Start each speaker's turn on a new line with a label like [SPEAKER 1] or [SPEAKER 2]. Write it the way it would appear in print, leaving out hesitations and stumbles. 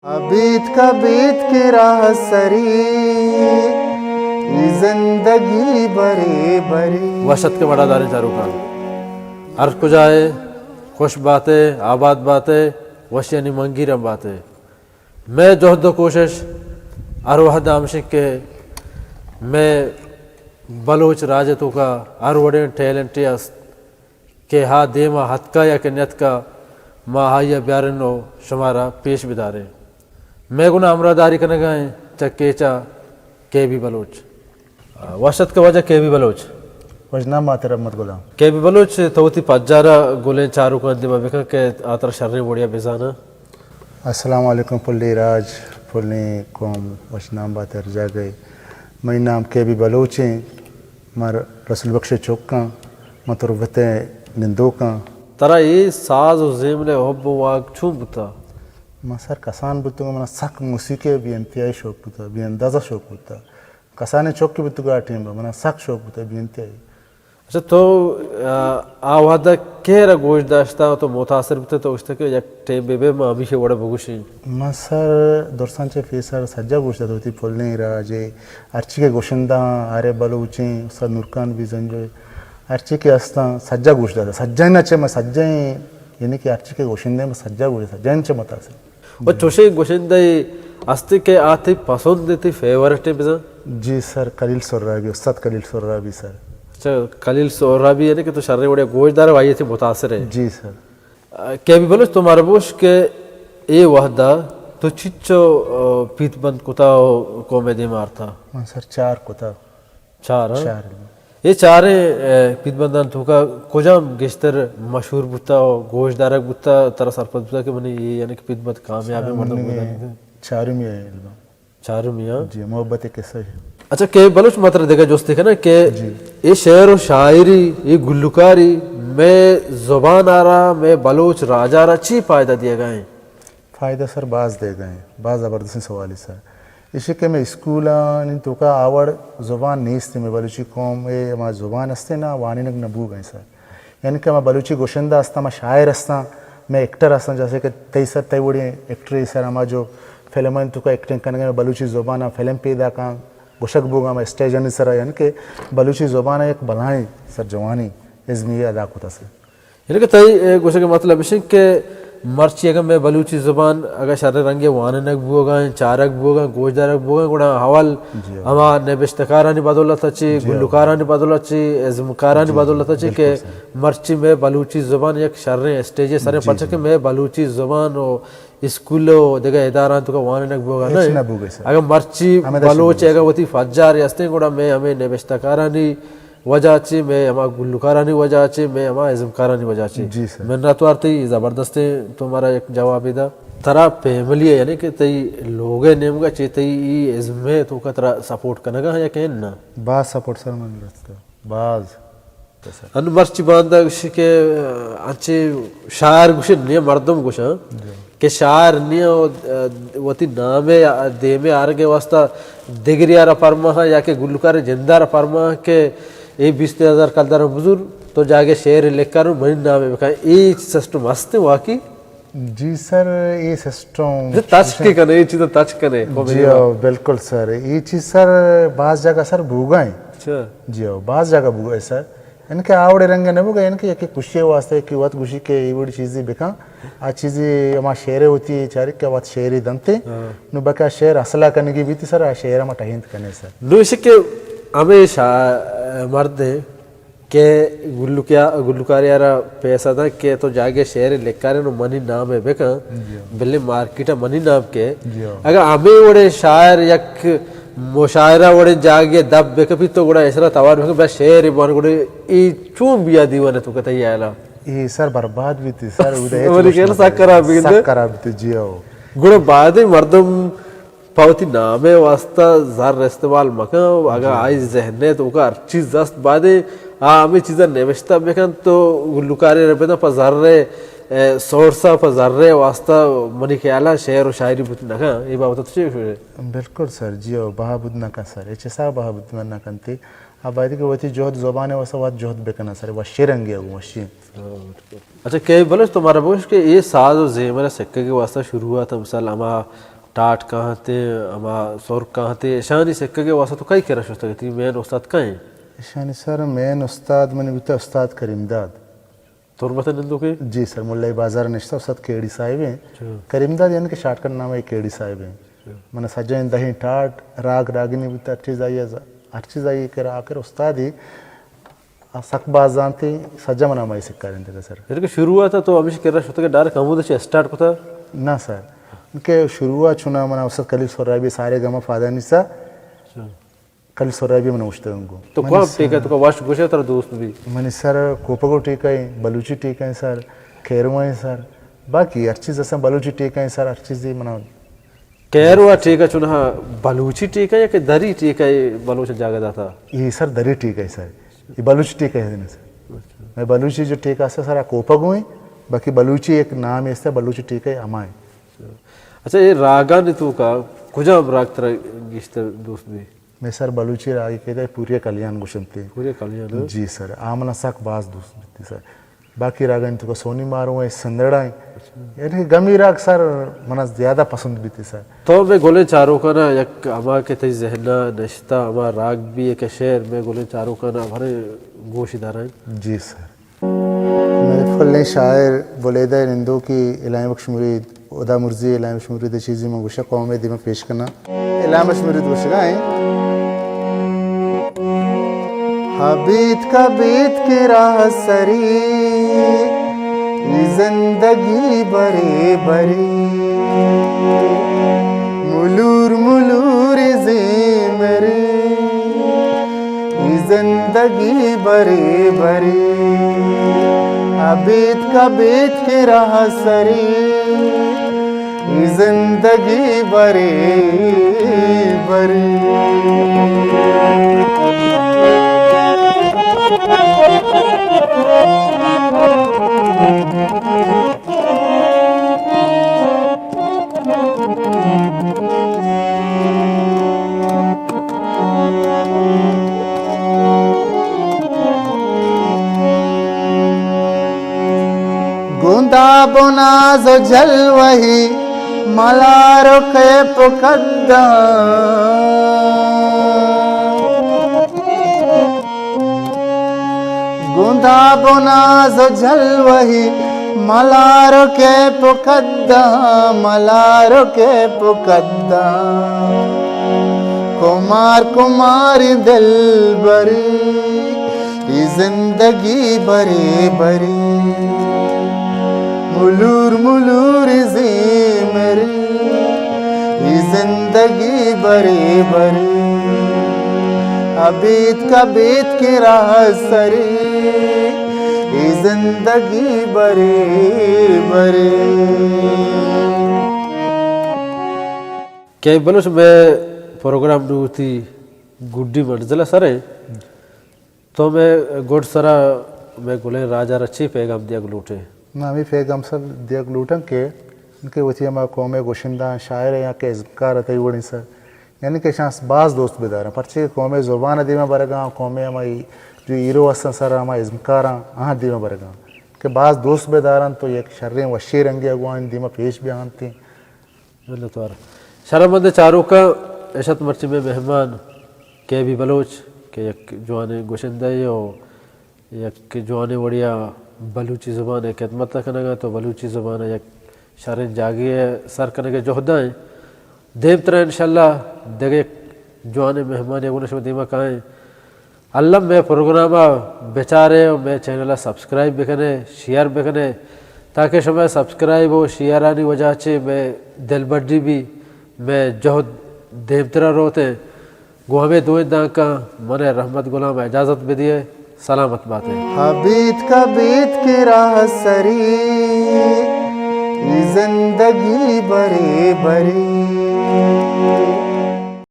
[SPEAKER 1] बीत का बीत की राह सरी ये जिंदगी बरी बरी
[SPEAKER 2] वशत के बड़ा दारी चारू का अर्ज को जाए खुश बातें आबाद बातें वशियानी मंगीरम बातें मैं जोहद कोशिश अरवहद आमशिक के मैं बलोच राजतों का अरवड़े टैलेंटियस के हा देमा हथ का या के नत का माहिया ब्यारनो शुमारा पेश बिदारे मैं गुना अमरादारी करने गए चक्केचा के भी बलोच वशत का वजह के भी बलोच
[SPEAKER 1] वजना मातर अहमद गुलाम
[SPEAKER 2] के भी बलोच तोती पज्जारा गुले चारू का दिमा बेका के आतर शर्रे बढ़िया बेजाना
[SPEAKER 1] अस्सलाम वालेकुम पुल्ली राज पुल्ली कौम वशनाम बातर जा गए मेरा नाम के भी बलोच हैं मर रसूल बख्श चौका मतरवते निंदो का
[SPEAKER 2] तरा ये साज और ज़ेमले हब्ब वाक छुम बुता
[SPEAKER 1] मसर कसान बुतुगा मना सक मूसिके भी इंतहाई शौक बुता भी अंदाज़ा शौक बुता कसाने चौक की बुतुगा टीम मना सक शौक बुता भी इंतहाई
[SPEAKER 2] अच्छा तो आवादा केरा गोश दाश्ता तो मुतासर बुते तो उसते के एक टेम बेबे में अभी से बड़ा बगुशी
[SPEAKER 1] मसर दरसांचे फीसर सज्जा गोश दातो ती पोलने राजे अर्ची के गोशिंदा आरे बलूची सर नूरकान भी जंजो अर्ची के अस्ता सज्जा गोश दाता सज्जा ही नचे मैं सज्जा ही यानी कि अर्ची के गोशिंदे में सज्जा गोश सज्जा नचे मतासे
[SPEAKER 2] वो चोशे गोशिंदा अस्ते के आते पसंद देती फेवरेट है बिज़ा
[SPEAKER 1] जी सर कलील सोर्राबी उस्ताद कलील सोर्राबी सर
[SPEAKER 2] अच्छा कलील सोर्राबी यानी कि तो शर्रे बड़े गोशदार वाये थे मुतासर है
[SPEAKER 1] जी सर
[SPEAKER 2] क्या भी बोलो तुम्हारे बोश के ये वहदा तो चिच्चो पीतबंद कुता को में दे मारता
[SPEAKER 1] सर चार कुता
[SPEAKER 2] चार
[SPEAKER 1] चार
[SPEAKER 2] ये चारे पीतबंदन तुका कोजाम गेस्टर मशहूर बुता गोशदारक बुता तरह सरपंच बुता के मने ये यानी कि पीतबंद कामयाब है मर्दों को
[SPEAKER 1] चारू में है
[SPEAKER 2] चारू मियाँ
[SPEAKER 1] जी मोहब्बत के सही
[SPEAKER 2] अच्छा के बलूच मात्र देखा जोस्त देखा ना कि ये शेर और शायरी ये गुल्लुकारी में ज़ुबान आ रहा मैं बलूच राजा रहा ची फायदा दिया गए
[SPEAKER 1] फ़ायदा सर बाज दे गए बाज ज़बरदस्ती सवाल है सर इसी के मैं स्कूल तो का आवड़ ज़ुबान नहीं थी मैं बलूची कौम ये हमारा ज़ुबान हस्ते ना वाणी नग नबू गए सर यानी कि मैं बलूची गोशंदा हस्ता मैं शायर हस्ता मैं एक्टर हस्ता जैसे कि तई सर तई बड़ी एक्टर सर हमारा जो फिल्म तो का एक्टिंग करने में बलूची ज़ुबान फिल्म पैदा का गोशक बोगा मैं स्टेज नहीं सर यानी कि बलूची ज़ुबान एक बलाई सर जवानी इज़मी अदा होता सर
[SPEAKER 2] यानी कि तई गोशक मतलब इसी के मर्ची अगर मैं बलूची ज़ुबान अगर शर्रे रंगे वाने नग बोगा चारक बोगा गोशदारक बोगा गुड़ा हवाल हमा नेबिश्तकारानी बदौलत अच्छी गुल्लुकारानी बदौलत अच्छी एज़मकारानी बदौलत अच्छी के मर्ची में बलूची ज़ुबान एक शर्रे स्टेजे सरे पढ़ के मैं बलूची ज़ुबान और स्कूलो देखा इदारा तो का वाने नग बोगा ना अगर मर्ची बलूच अगर वो थी फज्जार यास्ते गुड़ा मैं हमें नेबिश्तकारानी वजह अच्छी मैं हमारा गुल्लुकारानी वजह अच्छी मैं हमारा इज़मकारानी वजह अच्छी मैं ना तो आरती ज़बरदस्ती तुम्हारा एक जवाब इधर तरा फैमिली है यानी कि तई लोगे नेम का चेतई इज़मे तो का तरा सपोर्ट करने का या कहन ना
[SPEAKER 1] बाज सपोर्ट सर मन लगता बाज
[SPEAKER 2] अनमर्ची बांधा के अच्छे शायर गुशे नहीं मर्दम गुशा के शायर नहीं वो ती नामे दे में आर के वास्ता दिगरियारा फरमा है या के गुल्लुकार जिंदारा फरमा के ये 20,000 कलदार बुजुर्ग तो जाके शेर लेकर मनी नाम है ये सिस्टम मस्त है वाकई
[SPEAKER 1] जी सर ये सिस्टम
[SPEAKER 2] टच के कने ये चीज़ टच कने
[SPEAKER 1] जी बिल्कुल सर ये चीज़ सर बाज जगह सर भूगा है
[SPEAKER 2] अच्छा
[SPEAKER 1] जी बाज जगह भूगा है सर इनके आवड़े रंग ने भूगा इनके एक खुशी वास्ते कि वत खुशी के ये बड़ी चीज़ें बेका आ चीज़ें हमारे शेरे होती है चारिक के वत शेरी दंते नु बका शेर असला करने की भी थी सर आ शेर हमारा टहिंत करने सर
[SPEAKER 2] नु इसे के हमेशा मर्द के गुल्लुकारियारा पैसा था के तो जाके शेर लेकर नो मनी नाम है बेका बिल्ली मार्केट मनी नाम के अगर हमें वोड़े शायर यक मुशायरा वोड़े जागे दब बेका भी तो गुड़ा ऐसा तवार बेका बस शेर बन गुड़े ये चूम बिया दीवाने तो कहता ही आला
[SPEAKER 1] ये सर बर्बाद भी थी सर उधर
[SPEAKER 2] वो क्या सकरा
[SPEAKER 1] भी थी जी
[SPEAKER 2] गुड़े बाद ही मर्दम पावती नामे वास्ता ज़र इस्तेमाल मका अगर आई जहने तो का चीज़ दस्त बादे हमें चीज़ें नेवश्ता बेकन तो गुल्लुकारे रबे ना पज़ारे सोर्सा पज़ारे वास्ता मनी के आला शेर और शायरी बुत ना ये बात तो ठीक है
[SPEAKER 1] बिल्कुल सर जी बहाबुद ना का सर ऐसे सा बहाबुद ना करते اب آئی کہ وتی جہد زبان ہے وسا وات جہد بکنا سر وشی رنگی ہے وشی.
[SPEAKER 2] اچھا کہ بلوچ تمہارا بوش کہ یہ ساز و زیور سکے کے واسطہ شروع ہوا تھا مثال اما ٹاٹ کہاں تھے اما سور کہاں تھے شانی سکے کے واسطہ تو کئی کرا شوشتا تھی مین استاد کہیں
[SPEAKER 1] شانی سر مین استاد من بیتا استاد کریم داد
[SPEAKER 2] تربت نندو کے
[SPEAKER 1] جی سر ملئی بازار نشتا استاد کیڑی صاحب ہیں کریم داد یعنی کہ شارٹ کٹ نام ہے کیڑی صاحب ہیں من سجین دہیں ٹاٹ راگ راگنی بیتا ہر چیز آئی کرا آکر استاد ہی سک باز جانتے سجا منا مائی سکا رہتے تھے سر.
[SPEAKER 2] پھر کہ شروع ہوا تھا تو ہمیشہ کر رہا شوتا کہ ڈائریکٹ ہمود سے اسٹارٹ کو تھا
[SPEAKER 1] نہ سر کہ شروع ہوا چنا منا استاد کلیل سورابی سارے گما فادہ نیسا کلیل سورابی منا اشتا ان کو
[SPEAKER 2] تو کون ٹھیک ہے تو کا واش گوشے تھا دوست بھی
[SPEAKER 1] منی سر کوپگو ٹھیک ہے بلوچی ٹھیک ہے سر کھیروا ہے سر باقی ہر چیز ایسا بلوچی ٹھیک ہے سر ہر چیز منا
[SPEAKER 2] کہروا ٹھیک ہے چنہا بلوچی ٹھیک ہے یا کہ دری ٹھیک ہے بلوچ جاگہ تھا
[SPEAKER 1] یہ سر دری ٹھیک ہے سر یہ بلوچی ٹھیک ہے سر میں بلوچی جو ٹھیک ہے سر کوپگو ہیں باقی بلوچی ایک نام ہے اس سے بلوچی ٹھیک ہے ہمائیں.
[SPEAKER 2] اچھا یہ راگا نیتو کا کجا راگ طرح گیشتر دوست بھی
[SPEAKER 1] میں سر بلوچی راگی کہتا ہے پوری کلیان گوشنتے
[SPEAKER 2] پورے کالیان
[SPEAKER 1] جی سر آمنا ساک باز دوست بیتی سر باقی راگا نیتو کا سونی مارو ہے سندڑا ہیں یعنی گمی راگ سر منا زیادہ پسند بیتی سر.
[SPEAKER 2] تو میں گولے چاروں کا نا یک اما کے تی ذہنہ نشتہ اما راگ بھی ایک شعر میں گولے چاروں کا نا بھرے گوش ادارہ ہیں.
[SPEAKER 1] جی سر میرے فلنے شاعر ولیدہ نندو کی علائم بخش مرید ادا مرزی علائم بخش مرید چیزی میں گوشہ قوم دی میں پیش کرنا علائم بخش مرید گوشہ ہیں حبیت کا بیت کی راہ سری زندگی بری بری ملور ملور زیمری زندگی بری بری عبید کا بیت کی راہ سری زندگی بری بری. گوندا بناز و جلوہی ملارو خیپ قدم گوندا بناز و جلوہی ملارو خیپ قدم ملارو خیپ قدم کمار کماری دل بری زندگی بری بری ملور ملور زیمری زندگی بری بری عبید کا بیت کی راہ سری زندگی بری بری.
[SPEAKER 2] کیا بلوچ میں پروگرام نو تھی گڈی منزلہ سرے تو میں گوڑ سرا میں گلے راجہ رچی پیغام دیا گلوٹے
[SPEAKER 1] نامی پیغام سر دیا گلوٹن کے ان کے وچی ہمارا قوم گوشندہ شاعر ہیں یا کہ ازمکار رہتا ہی وڑی سر یعنی کہ شانس بعض دوست بیدار ہیں پرچے قوم زبان دیمہ برگاں قوم ہماری جو ایرو ہستن سر ہمارا ازمکاراں آہاں دیمہ برگاں کہ بعض دوست بیدارن تو یک شریں وشی رنگی اگوان دیمہ پیش بھی آنتے
[SPEAKER 2] اللہ توارا شرمند چاروں کا اشت مرچی میں مہمان کے بھی بلوچ کہ یک جوانے گوشندہ ہو یک جوانے وڑیا بلوچی زبان ہے خدمت کرنے گا تو بلوچی زبان ہے یک شرن جاگی ہے سر کرنے کے جوہدہ ہیں دیم طرح انشاءاللہ دیکھے جوانے مہمان یا گونش میں دیمہ کہیں اللہ میں پروگرام بیچارے اور میں چینلہ سبسکرائب بکنے شیئر بکنے تاکہ شما سبسکرائب ہو شیئر آنی وجہ چھے میں دل بڑی بھی میں جہد دیم طرح روتے ہیں گو ہمیں دوئیں دان کا من رحمت غلام اجازت بھی دیئے سلامت باتیں.
[SPEAKER 1] حبیت کا بیت کی راہ سری زندگی بری بری